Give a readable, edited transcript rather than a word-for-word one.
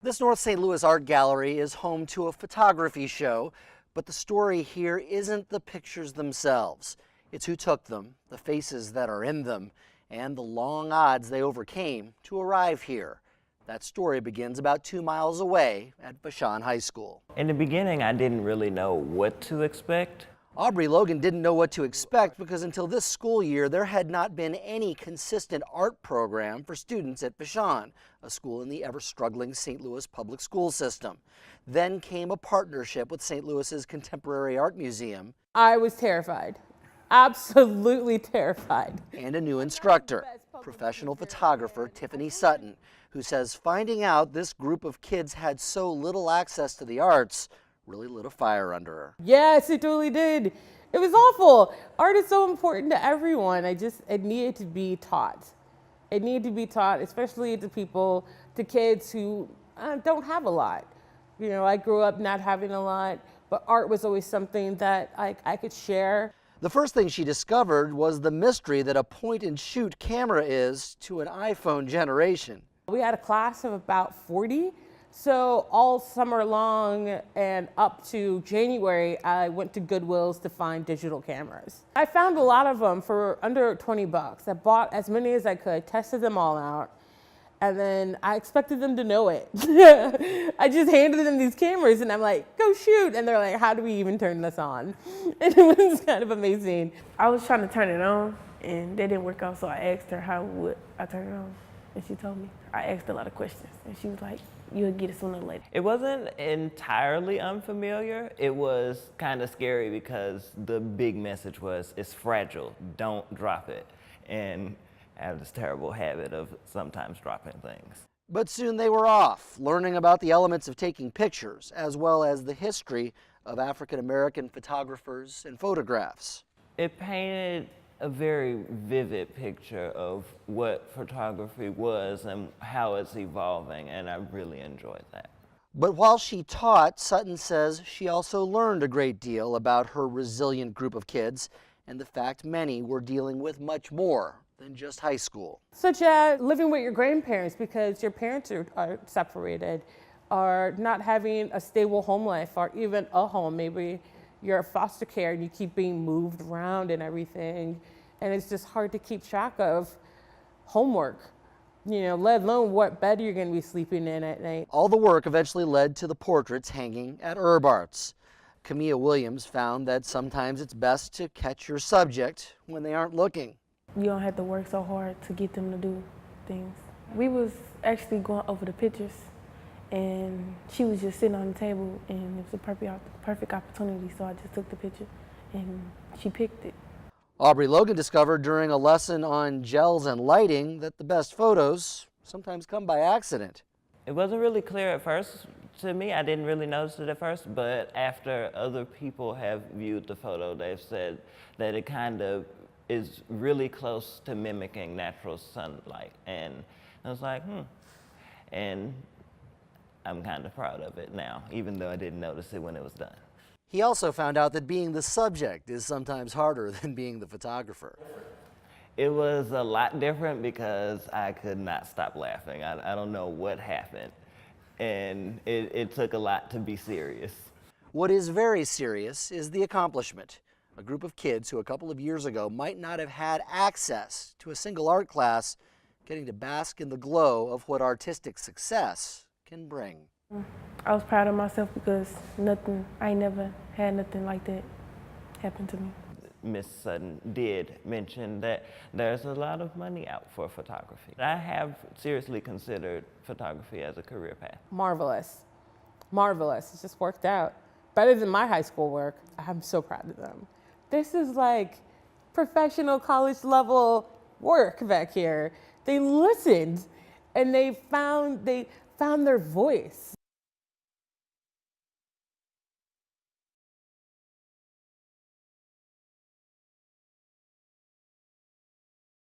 This North St. Louis art gallery is home to a photography show, but the story here isn't the pictures themselves. It's who took them, the faces that are in them, and the long odds they overcame to arrive here. That story begins about 2 miles away at Vashon High School. In the beginning, I didn't really know what to expect. Aubrey Logan didn't know what to expect because until this school year, there had not been any consistent art program for students at Vashon, a school in the ever-struggling St. Louis public school system. Then came a partnership with St. Louis's Contemporary Art Museum. I was terrified, absolutely terrified. And a new instructor, professional photographer Tiffany Sutton, who says finding out this group of kids had so little access to the arts really lit a fire under her. Yes, it totally did. It was awful. Art is so important to everyone. It needed to be taught. It needed to be taught, especially to kids who don't have a lot. You know, I grew up not having a lot, but art was always something that I could share. The first thing she discovered was the mystery that a point-and-shoot camera is to an iPhone generation. We had a class of about 40. So all summer long and up to January, I went to Goodwill's to find digital cameras. I found a lot of them for under 20 bucks. I bought as many as I could, tested them all out, and then I expected them to know it. I just handed them these cameras and I'm like, go shoot. And they're like, how do we even turn this on? And it was kind of amazing. I was trying to turn it on and that didn't work out, so I asked her how would I turn it on. And she told me. I asked a lot of questions and she was like, you'll get it sooner or later. It wasn't entirely unfamiliar. It was kind of scary because the big message was, it's fragile, don't drop it. And I have this terrible habit of sometimes dropping things. But soon they were off, learning about the elements of taking pictures, as well as the history of African-American photographers and photographs. It painted a very vivid picture of what photography was and how it's evolving, and I really enjoyed that. But while she taught, Sutton says she also learned a great deal about her resilient group of kids and the fact many were dealing with much more than just high school. Such as living with your grandparents because your parents are separated, or not having a stable home life or even a home. Maybe you're foster care and you keep being moved around and everything, and it's just hard to keep track of homework, you know, let alone what bed you're going to be sleeping in at night. All the work eventually led to the portraits hanging at Herb Arts. Camilla Williams found that sometimes it's best to catch your subject when they aren't looking. You don't have to work so hard to get them to do things. We was actually going over the pictures and she was just sitting on the table and it was a perfect opportunity, so I just took the picture and she picked it. Aubrey Logan discovered during a lesson on gels and lighting that the best photos sometimes come by accident. It wasn't really clear at first to me. I didn't really notice it at first, but after other people have viewed the photo, they've said that it kind of is really close to mimicking natural sunlight. And I was like, And I'm kind of proud of it now, even though I didn't notice it when it was done. He also found out that being the subject is sometimes harder than being the photographer. It was a lot different because I could not stop laughing. I don't know what happened. And it took a lot to be serious. What is very serious is the accomplishment. A group of kids who a couple of years ago might not have had access to a single art class, getting to bask in the glow of what artistic success can bring. I was proud of myself because I never had nothing like that happen to me. Miss Sutton did mention that there's a lot of money out for photography. I have seriously considered photography as a career path. Marvelous, marvelous. It just worked out. Better than my high school work. I'm so proud of them. This is like professional college level work back here. They listened and they found their voice.